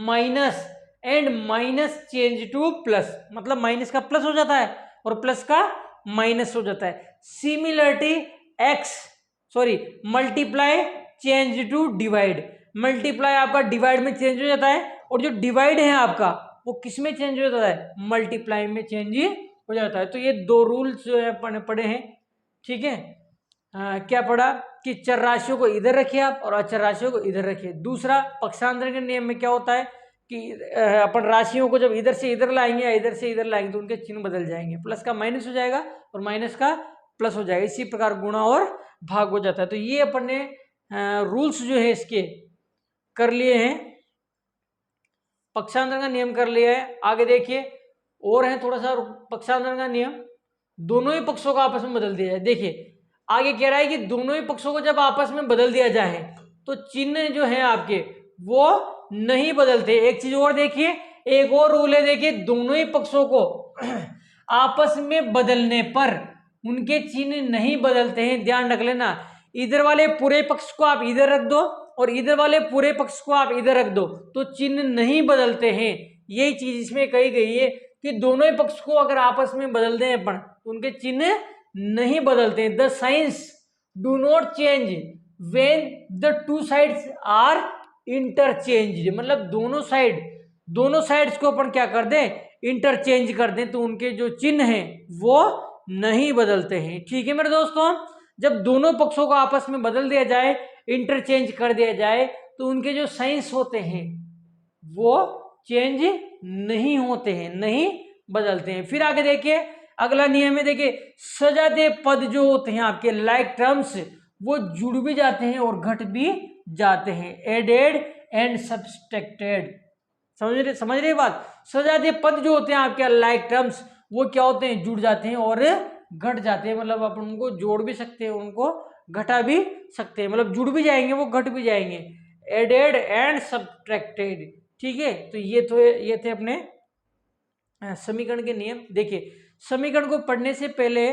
minus and minus change to plus, मतलब माइनस का प्लस हो जाता है और प्लस का माइनस हो जाता है। Similarity multiply change to divide, multiply आपका डिवाइड में चेंज हो जाता है और जो डिवाइड है आपका वो किस में चेंज हो जाता है, मल्टीप्लाई में चेंज हो जाता है। तो ये दो रूल्स जो है पढ़े हैं, ठीक है। क्या पढ़ा कि चर राशियों को इधर रखिए आप और अचर राशियों को इधर रखिए। दूसरा पक्षांतर के नियम में क्या होता है कि अपन राशियों को जब इधर से इधर लाएंगे या इधर से इधर लाएंगे तो उनके चिन्ह बदल जाएंगे, प्लस का माइनस हो जाएगा और माइनस का प्लस हो जाएगा। इसी प्रकार गुणा और भाग हो जाता है। तो ये अपन ने रूल्स जो है इसके कर लिए हैं, पक्षांतर का नियम कर लिया है। आगे देखिए और है थोड़ा सा पक्षांतर का नियम, दोनों ही पक्षों को आपस में बदल दिया जाए। देखिए आगे कह रहा है कि दोनों ही पक्षों को जब आपस में बदल दिया जाए तो चिन्ह जो है आपके वो नहीं बदलते। एक चीज और देखिए, एक और रूल है, देखिए दोनों ही पक्षों को आपस में बदलने पर उनके चिन्ह नहीं बदलते हैं। ध्यान रख लेना, इधर वाले पूरे पक्ष को आप इधर रख दो और इधर वाले पूरे पक्ष को आप इधर रख दो तो चिन्ह नहीं बदलते हैं। यही चीज इसमें कही गई है कि दोनों ही पक्ष को अगर आपस में बदल दें अपन तो उनके चिन्ह नहीं बदलते। The signs do not change when the two sides are interchange, मतलब दोनों साइड्स को अपन क्या कर दें, इंटरचेंज कर दें तो उनके जो चिन्ह हैं वो नहीं बदलते हैं। ठीक है मेरे दोस्तों, जब दोनों पक्षों को आपस में बदल दिया जाए, इंटरचेंज कर दिया जाए तो उनके जो साइंस होते हैं वो चेंज नहीं होते हैं, नहीं बदलते हैं। फिर आगे देखिए अगला नियम है, देखिए सजाते पद जो होते हैं आपके लाइक टर्म्स वो जुड़ भी जाते हैं और घट भी जाते हैं। एडेड एंड सब्सट्रैक्टेड, समझ रहे बात। सजाते पद जो होते हैं आपके लाइक टर्म्स वो क्या होते हैं, जुड़ जाते हैं और घट जाते हैं। मतलब अपन उनको जोड़ भी सकते हैं, उनको घटा भी सकते हैं, मतलब जुड़ भी जाएंगे वो घट भी जाएंगे। एडेड एंड सब्सट्रैक्टेड, ठीक है। तो ये थे अपने समीकरण के नियम। देखिए समीकरण को पढ़ने से पहले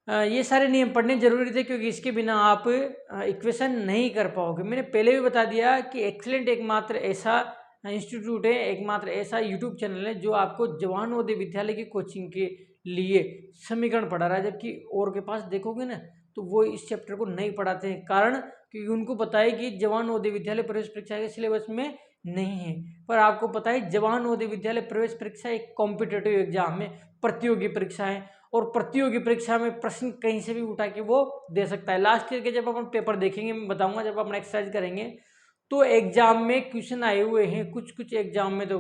ये सारे नियम पढ़ने जरूरी थे क्योंकि इसके बिना आप इक्वेशन नहीं कर पाओगे। मैंने पहले भी बता दिया कि एक्सीलेंट एकमात्र ऐसा इंस्टीट्यूट है, एकमात्र ऐसा यूट्यूब चैनल है जो आपको जवाहर नवोदय विद्यालय की कोचिंग के लिए समीकरण पढ़ा रहा है। जबकि और के पास देखोगे ना तो वो इस चैप्टर को नहीं पढ़ाते हैं, कारण क्योंकि उनको पता है कि जवाहर नवोदय विद्यालय प्रवेश परीक्षा के सिलेबस में नहीं है। पर आपको पता है जवाहर नवोदय विद्यालय प्रवेश परीक्षा एक कॉम्पिटेटिव एग्जाम है, प्रतियोगी परीक्षा है और प्रतियोगी परीक्षा में प्रश्न कहीं से भी उठा के वो दे सकता है। लास्ट ईयर के जब अपन पेपर देखेंगे, मैं बताऊंगा जब अपन एक्सरसाइज करेंगे तो एग्जाम में क्वेश्चन आए हुए हैं। कुछ एग्जाम में तो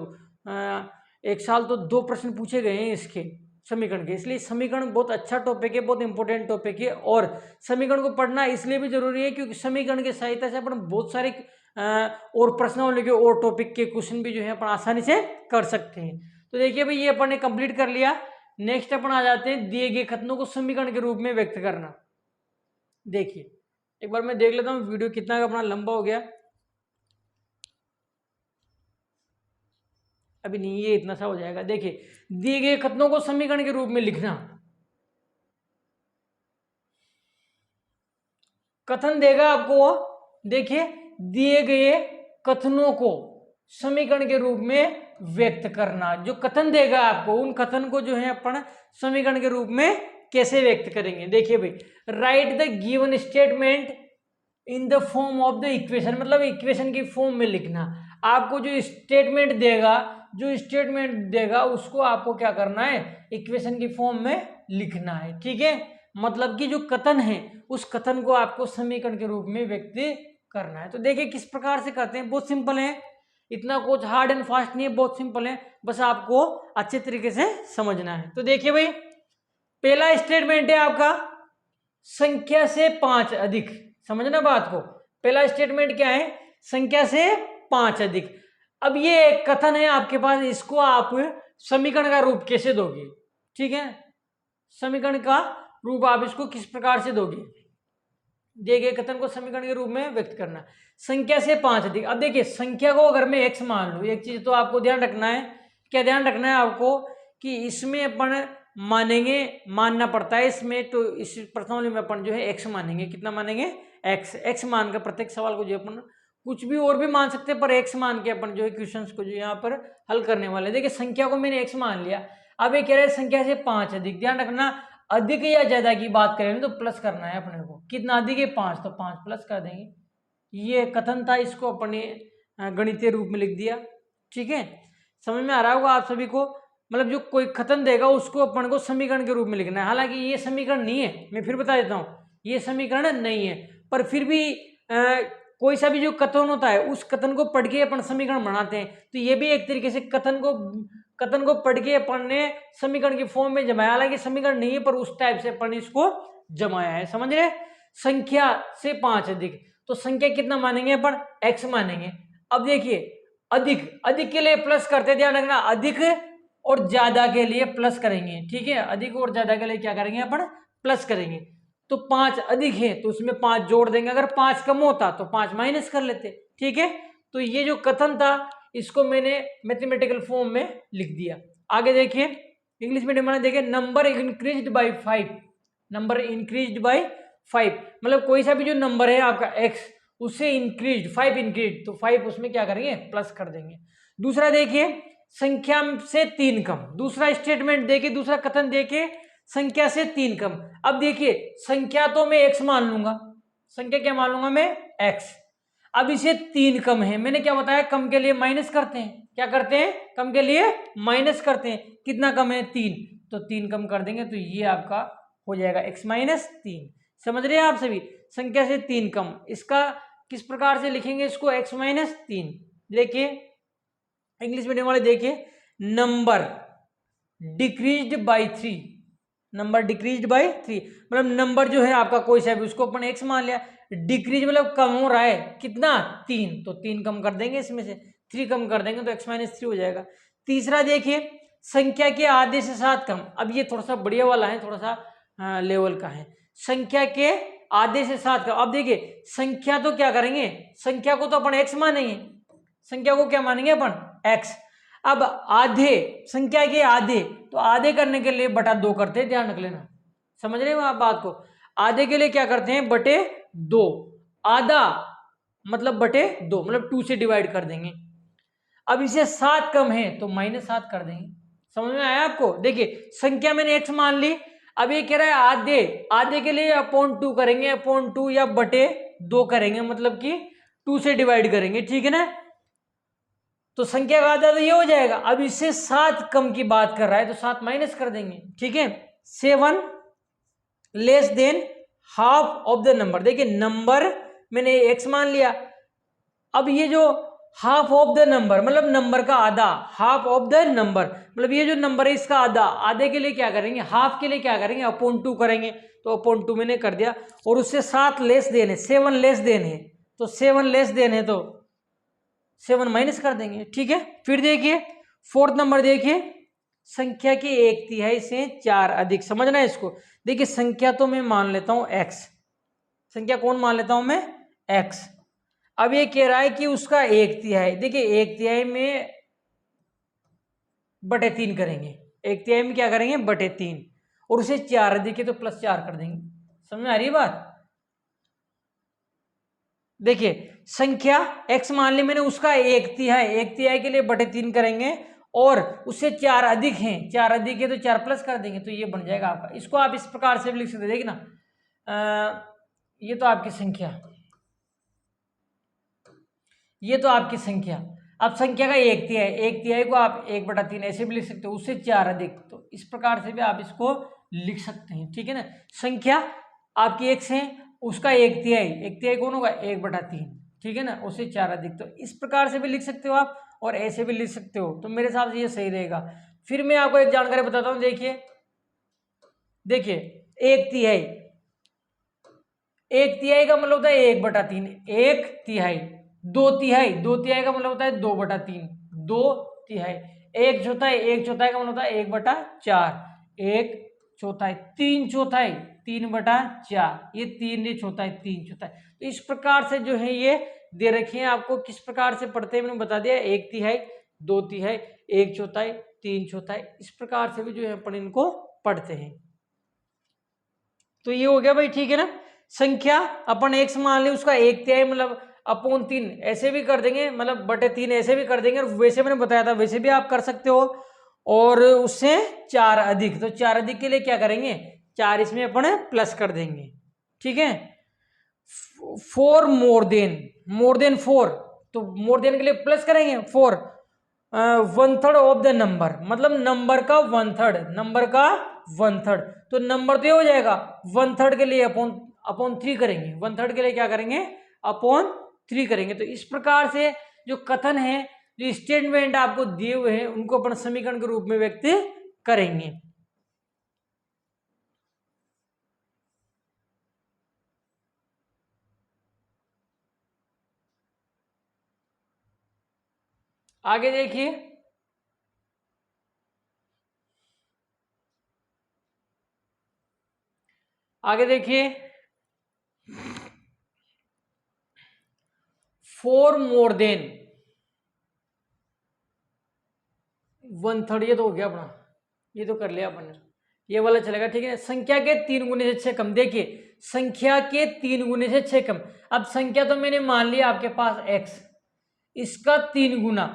एक साल तो 2 प्रश्न पूछे गए हैं इसके समीकरण के। इसलिए समीकरण बहुत अच्छा टॉपिक है, बहुत इंपॉर्टेंट टॉपिक है और समीकरण को पढ़ना इसलिए भी जरूरी है क्योंकि समीकरण की सहायता से अपन बहुत सारे और प्रश्नावली के और टॉपिक के क्वेश्चन भी जो है अपन आसानी से कर सकते हैं। तो देखिए भाई, ये अपन ने कंप्लीट कर लिया। नेक्स्ट अपन आ जाते हैं दिए गए कथनों को समीकरण के रूप में व्यक्त करना। देखिए एक बार मैं देख लेता हूँ वीडियो कितना का अपना लंबा हो गया। अभी नहीं, ये इतना सा हो जाएगा। देखिए, दिए गए कथनों को समीकरण के रूप में लिखना। कथन देगा आपको वो, देखिए दिए गए कथनों को समीकरण के रूप में व्यक्त करना। जो कथन देगा आपको, उन कथन को जो है अपन समीकरण के रूप में कैसे व्यक्त करेंगे। देखिए भाई, right the given statement in the form of the equation, मतलब इक्वेशन की फॉर्म में लिखना। आपको जो स्टेटमेंट देगा उसको आपको क्या करना है, इक्वेशन की फॉर्म में लिखना है। ठीक है, मतलब कि जो कथन है उस कथन को आपको समीकरण के रूप में व्यक्त करना है। तो देखिए किस प्रकार से करते हैं, बहुत सिंपल है, इतना कुछ हार्ड एंड फास्ट नहीं है, बहुत सिंपल है, बस आपको अच्छे तरीके से समझना है। तो देखिए भाई, पहला स्टेटमेंट है आपका संख्या से 5 अधिक। समझना बात को, पहला स्टेटमेंट क्या है, संख्या से 5 अधिक। अब ये एक कथन है आपके पास, इसको आप समीकरण का रूप कैसे दोगे। ठीक है, समीकरण का रूप आप इसको किस प्रकार से दोगे, दिए गए कथन को समीकरण के रूप में व्यक्त करना। संख्या से 5 अधिक। अब देखिए, संख्या को अगर मैं x मान लूं, एक चीज तो आपको ध्यान रखना है, क्या ध्यान रखना है आपको, कि इसमें अपन मानना पड़ता है इसमें, तो इस प्रश्नावली में अपन जो है x मानेंगे। कितना मानेंगे, x मान कर प्रत्येक सवाल को जो अपन कुछ भी और भी मान सकते हैं, पर x मान के अपन जो है क्वेश्चंस को जो यहाँ पर हल करने वाले। देखिए संख्या को मैंने x मान लिया, अब ये कह रहे हैं संख्या से 5 अधिक। ध्यान रखना, अधिक या ज्यादा की बात करें तो प्लस करना है अपने को। कितना अधिक है, 5, तो 5 प्लस कर देंगे। ये कथन था, इसको अपने गणितीय रूप में लिख दिया। ठीक है, समझ में आ रहा होगा आप सभी को। मतलब जो कोई कथन देगा उसको अपन को समीकरण के रूप में लिखना है। हालांकि ये समीकरण नहीं है, मैं फिर बता देता हूँ, ये समीकरण नहीं है, पर फिर भी कोई सा भी जो कथन होता है उस कथन को पढ़ के अपन समीकरण बनाते हैं। तो ये भी एक तरीके से कथन को पढ़ के अपन ने समीकरण की फॉर्म में जमाया। हालांकि समीकरण नहीं है, पर उस टाइप से अपन इसको जमाया है। समझ रहे, संख्या से 5 अधिक, तो संख्या कितना मानेंगे अपन, x मानेंगे। अब देखिए, अधिक के लिए प्लस करते, ध्यान रखना, अधिक और ज्यादा के लिए प्लस करेंगे। ठीक है, अधिक और ज्यादा के लिए क्या करेंगे अपन, प्लस करेंगे। तो 5 अधिक है तो उसमें 5 जोड़ देंगे, अगर 5 कम होता तो 5 माइनस कर लेते। ठीक है, तो ये जो कथन था इसको मैंने मैथमेटिकल फॉर्म में लिख दिया। आगे देखिए, इंग्लिश मीडियम में देखिए, number increased by 5, number increased by 5, मतलब कोई सा भी जो नंबर है आपका x, उससे इंक्रीज 5 इंक्रीज, तो 5 उसमें क्या करेंगे, प्लस कर देंगे। दूसरा देखिए, संख्या से 3 कम, दूसरा स्टेटमेंट देके, दूसरा कथन देके संख्या से 3 कम। अब देखिए, संख्या तो मैं x मान लूंगा, संख्या क्या मान लूंगा मैं, x। अब इसे 3 कम है, मैंने क्या बताया, कम के लिए माइनस करते हैं। क्या करते हैं, कम के लिए माइनस करते हैं। कितना कम है, 3, तो 3 कम कर देंगे, तो ये आपका हो जाएगा x माइनस 3। समझ रहे हैं आप सभी, संख्या से 3 कम, इसका किस प्रकार से लिखेंगे, इसको x माइनस 3। देखिए इंग्लिश मीडियम वाले, देखिए, number decreased bye 3, number decreased bye 3, मतलब नंबर जो है आपका कोई सा भी, उसको अपन x मान लिया, डिक्रीज मतलब कम हो रहा है, कितना, 3, तो 3 कम कर देंगे, इसमें से 3 कम कर देंगे तो x माइनस 3 हो जाएगा। तीसरा देखिए, संख्या के आधे से 7 कम। अब ये थोड़ा सा बढ़िया वाला है, थोड़ा सा लेवल का है, संख्या के आधे से 7 कम। अब देखिए, संख्या तो क्या करेंगे, संख्या को तो अपन x मानेंगे, संख्या को क्या मानेंगे अपन, x। अब आधे, संख्या के आधे, तो आधे करने के लिए बटा 2 करते हैं, ध्यान रख लेना। समझ रहे हो आप बात को, आधे के लिए क्या करते हैं, बटे 2, आधा मतलब बटे 2, मतलब 2 से डिवाइड कर देंगे। अब इसे 7 कम है तो माइनस 7 कर देंगे। समझ में आया आपको। देखिए, संख्या मैंने x मान ली, अब ये कह रहा है आधे, आधे के लिए अपॉन 2 करेंगे, अपॉन 2 या बटे 2 करेंगे, मतलब कि 2 से डिवाइड करेंगे। ठीक है ना, तो संख्या का आधा तो ये हो जाएगा। अब इससे 7 कम की बात कर रहा है तो 7 माइनस कर देंगे। ठीक है, 7 less than half of the number. देखिए, नंबर मैंने x मान लिया, अब ये जो हाफ ऑफ द नंबर, मतलब नंबर का आधा, हाफ ऑफ द नंबर, मतलब ये जो नंबर है इसका आधा, आधे के लिए क्या करेंगे, हाफ के लिए क्या करेंगे, अपॉन 2 करेंगे, तो अपॉन 2 मैंने कर दिया। और उससे 7 लेस देन है, 7 लेस देन है, तो 7 लेस देन है तो 7 माइनस कर देंगे, ठीक है। फिर देखिए फोर्थ नंबर, देखिए संख्या के 1/3 से 4 अधिक, समझना है इसको। देखिए संख्या तो मैं मान लेता हूं x, संख्या कौन मान लेता हूं मैं, x। अब ये कह रहा है कि उसका 1/3, देखिए 1/3 में बटे 3 करेंगे, 1/3 में क्या करेंगे, बटे 3, और उसे 4 अधिक है तो +4 कर देंगे। समझ में आ रही है बात। देखिए संख्या x मान ली मैंने, उसका 1/3, 1/3 के लिए बटे 3 करेंगे, और उससे 4 अधिक हैं, 4 अधिक है तो 4 प्लस कर देंगे, तो ये बन जाएगा आपका। इसको आप इस प्रकार से भी लिख सकते, देखिए ना, ये तो आपकी संख्या, ये तो आपकी संख्या। अब संख्या का 1/3, 1/3 को आप 1/3 ऐसे भी लिख सकते हो, उससे 4 अधिक, तो इस प्रकार से भी आप इसको लिख सकते हैं, ठीक है ना। संख्या आपकी x है, उसका 1/3, 1/3 कौन होगा, 1/3, ठीक है ना, उससे 4 अधिक, तो इस प्रकार से भी लिख सकते हो आप, और ऐसे भी लिख सकते हो, तो मेरे हिसाब से ये सही रहेगा। फिर मैं आपको एक जानकारी बताता हूँ, देखिए देखिए 1/3, 1/3 का मतलब होता है 1/3, 1/3, 2/3, 2/3 का मतलब होता है 2/3, 2/3, 1/4, 1/4 का मतलब होता है 1/4, 1/4, 3/4, 3/4, ये 3/4, 3/4। तो इस प्रकार से जो है ये दे रखे हैं आपको, किस प्रकार से पढ़ते हैं मैंने बता दिया, 1/3, 2/3, 1/4, 3/4, इस प्रकार से भी जो है अपन इनको पढ़ते हैं। तो ये हो गया भाई, ठीक है ना। संख्या अपन x मान ली, उसका 1/3 मतलब अपॉन 3 ऐसे भी कर देंगे, मतलब बटे 3 ऐसे भी कर देंगे, और वैसे मैंने बताया था वैसे भी आप कर सकते हो, और उससे 4 अधिक, तो 4 अधिक के लिए क्या करेंगे, 4 इसमें अपन प्लस कर देंगे, ठीक है। 4 मोर देन 4, तो मोर देन के लिए प्लस करेंगे 4, 1/3 ऑफ द नंबर, मतलब नंबर का 1/3, नंबर का 1/3, तो नंबर तो ये हो जाएगा 1/3 के लिए अपॉन 3 करेंगे, 1/3 के लिए क्या करेंगे, अपॉन 3 करेंगे। तो इस प्रकार से जो कथन है, जो स्टेटमेंट आपको दिए हुए हैं, उनको अपन समीकरण के रूप में व्यक्त करेंगे। आगे देखिए, आगे देखिए 4 मोर देन 1/3, ये तो हो गया अपना, ये तो कर लिया अपन ने, ये वाला चलेगा, ठीक है। संख्या के 3 गुने से 6 कम, देखिए संख्या के 3 गुने से 6 कम। अब संख्या तो मैंने मान लिया आपके पास x, इसका 3 गुना,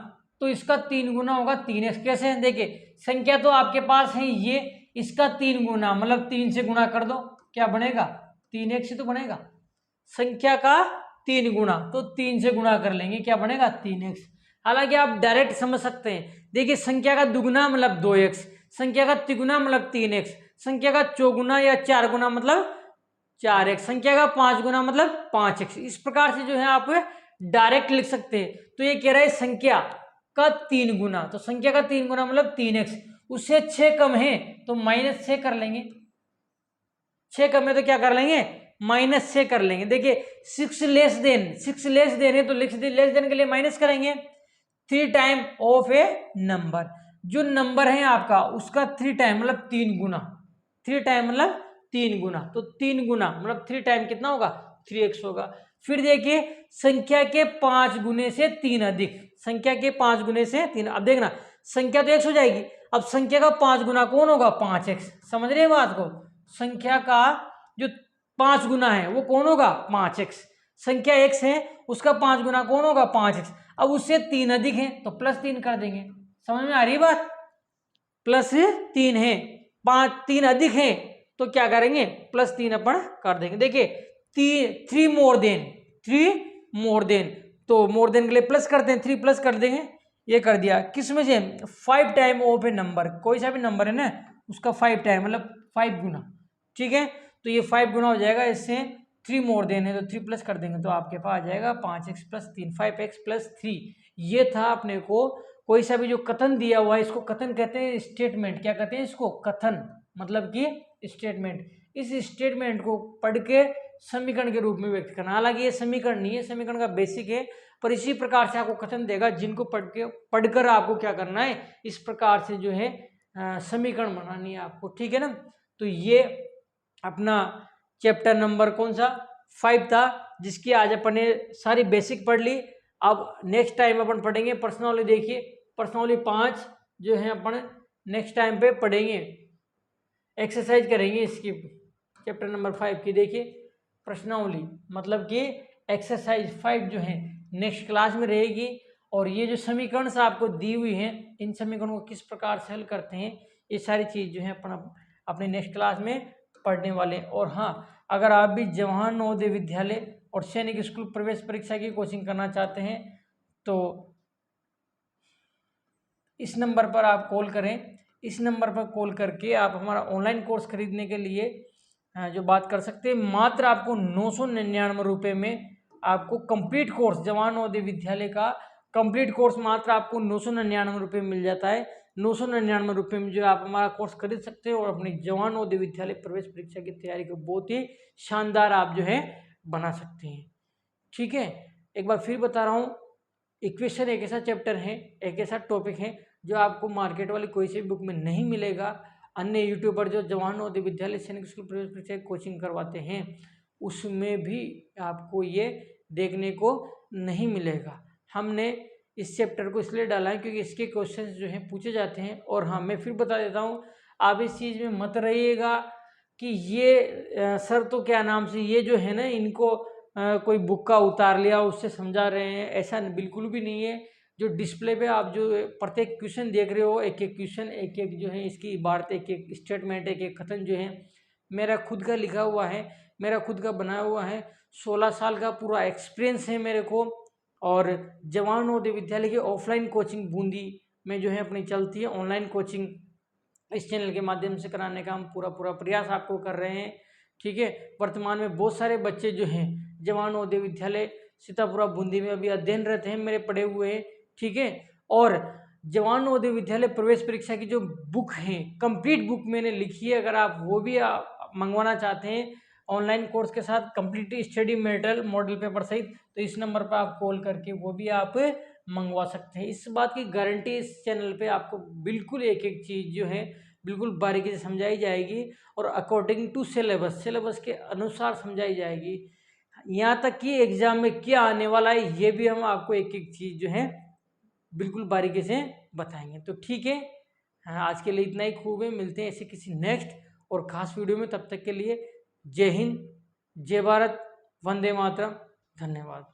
तो इसका 3 गुना होगा 3x। कैसे है, देखिए संख्या तो आपके पास है ये, इसका 3 गुना मतलब 3 से गुना कर दो, क्या बनेगा, 3x ही तो बनेगा। संख्या का 3 गुना, तो 3 से गुना कर लेंगे, क्या बनेगा, 3x। हालांकि आप डायरेक्ट समझ सकते हैं, देखिए संख्या का दुगुना मतलब 2x, संख्या का तिगुना मतलब 3x, संख्या का चौगुना या 4 गुना मतलब 4x, संख्या का 5 गुना मतलब 5x। इस प्रकार से जो है आप डायरेक्ट लिख सकते हैं। तो ये कह रहा है संख्या का 3 गुना, तो संख्या का 3 गुना मतलब 3x, उससे 6 कम है तो -6 कर लेंगे, 6 कम है तो क्या कर लेंगे, -6 कर लेंगे। देखिए 6 लेस देन है तो लेस देन के लिए माइनस करेंगे। 3 टाइम ऑफ ए नंबर, जो नंबर है आपका उसका 3 टाइम मतलब 3 गुना, 3 टाइम मतलब 3 गुना, तो 3 गुना मतलब 3 टाइम कितना होगा, 3x होगा। फिर देखिए संख्या के 5 गुने से 3 अधिक, संख्या के 5 गुने से 3, अब देखना संख्या तो x हो जाएगी, अब संख्या का 5 गुना कौन होगा, 5x। समझ रहे हैं बात को, संख्या का जो 5 गुना है वो कौन होगा, 5x। संख्या x है, उसका 5 गुना कौन होगा, 5x। अब उससे 3 अधिक है तो +3 कर देंगे। समझ में आ रही बात, +3 है, 3 अधिक है तो क्या करेंगे, +3 अपन कर देंगे। देखिए 3 मोर देन, तो मोर देन के लिए प्लस करते हैं, 3 प्लस कर देंगे, ये कर दिया। किस में से, 5 टाइम ऑफ ए नंबर, कोई सा भी नंबर है ना उसका 5 टाइम मतलब 5 गुना, ठीक है। तो ये 5 गुना हो जाएगा, इससे 3 मोर देन है तो 3 प्लस कर देंगे, तो आपके पास आ जाएगा 5x + 3, 5x + 3। ये था अपने को कोई सा भी जो कथन दिया हुआ है, इसको कथन कहते हैं, स्टेटमेंट क्या कहते हैं इसको, कथन मतलब कि स्टेटमेंट। इस स्टेटमेंट को पढ़ के समीकरण के रूप में व्यक्त करना। हालांकि ये समीकरण नहीं है, समीकरण का बेसिक है, पर इसी प्रकार से आपको कथन देगा जिनको पढ़कर आपको क्या करना है, इस प्रकार से जो है समीकरण बनानी है आपको, ठीक है ना। तो ये अपना चैप्टर नंबर कौन सा 5 था, जिसकी आज अपन ने सारी बेसिक पढ़ ली। अब नेक्स्ट टाइम अपन पढ़ेंगे प्रश्नावली। देखिए प्रश्नावली 5 जो है अपन नेक्स्ट टाइम पे पढ़ेंगे, एक्सरसाइज करेंगे इसकी चैप्टर नंबर 5 की। देखिए प्रश्नावली मतलब कि एक्सरसाइज 5 जो है नेक्स्ट क्लास में रहेगी, और ये जो समीकरण से आपको दी हुई है, इन समीकरणों को किस प्रकार से हल करते हैं, ये सारी चीज जो है अपन अपने नेक्स्ट क्लास में पढ़ने वाले हैं। और हाँ, अगर आप भी जवाहर नवोदय विद्यालय और सैनिक स्कूल प्रवेश परीक्षा की कोचिंग करना चाहते हैं तो इस नंबर पर आप कॉल करें। इस नंबर पर कॉल करके आप हमारा ऑनलाइन कोर्स खरीदने के लिए जो बात कर सकते हैं। मात्र आपको 999 रुपये में आपको कंप्लीट कोर्स, जवाहर नवोदय विद्यालय का कंप्लीट कोर्स मात्र आपको 999 रुपये मिल जाता है। 999 रुपये में जो आप हमारा कोर्स खरीद सकते हैं और अपनी जवाहर नवोदय विद्यालय प्रवेश परीक्षा की तैयारी को बहुत ही शानदार आप जो है बना सकते हैं, ठीक है। एक बार फिर बता रहा हूँ, इक्वेशन एक ऐसा चैप्टर है, एक ऐसा टॉपिक है जो आपको मार्केट वाली कोई सी बुक में नहीं मिलेगा। अन्य यूट्यूबर जो जवाहर नवोदय विद्यालय सैनिक स्कूल प्रवेश परीक्षा की कोचिंग करवाते हैं उसमें भी आपको ये देखने को नहीं मिलेगा। हमने इस चैप्टर को इसलिए डाला है क्योंकि इसके क्वेश्चंस जो हैं पूछे जाते हैं। और हाँ, मैं फिर बता देता हूँ, आप इस चीज़ में मत रहिएगा कि ये सर तो क्या नाम से ये जो है ना इनको कोई बुक का उतार लिया उससे समझा रहे हैं, ऐसा बिल्कुल भी नहीं है। जो डिस्प्ले पे आप जो प्रत्येक क्वेश्चन देख रहे हो, एक एक क्वेश्चन, एक एक जो है इसकी इबारत, एक एक स्टेटमेंट, एक एक कथन जो है मेरा खुद का लिखा हुआ है, मेरा खुद का बनाया हुआ है। 16 साल का पूरा एक्सपीरियंस है मेरे को। और जवाहर नवोदय विद्यालय की ऑफलाइन कोचिंग बूंदी में जो है अपनी चलती है, ऑनलाइन कोचिंग इस चैनल के माध्यम से कराने का हम पूरा प्रयास आपको कर रहे हैं, ठीक है। वर्तमान में बहुत सारे बच्चे जो हैं जवाहर नवोदय विद्यालय सीतापुरा बूंदी में अभी अध्ययनरत हैं, मेरे पढ़े हुए हैं, ठीक है। और जवाहर नवोदय विद्यालय प्रवेश परीक्षा की जो बुक है, कंप्लीट बुक मैंने लिखी है, अगर आप वो भी मंगवाना चाहते हैं ऑनलाइन कोर्स के साथ complete study material model paper सहित, तो इस नंबर पर आप कॉल करके वो भी आप मंगवा सकते हैं। इस बात की गारंटी इस चैनल पे आपको बिल्कुल एक एक चीज़ जो है बिल्कुल बारीकी से समझाई जाएगी और अकॉर्डिंग टू सिलेबस के अनुसार समझाई जाएगी। यहाँ तक कि एग्जाम में क्या आने वाला है ये भी हम आपको एक एक चीज़ जो है बिल्कुल बारीकी से बताएंगे। तो ठीक है, हाँ, आज के लिए इतना ही खूब है। मिलते हैं ऐसे किसी नेक्स्ट और खास वीडियो में। तब तक के लिए जय हिंद, जय भारत, वंदे मातरम, धन्यवाद।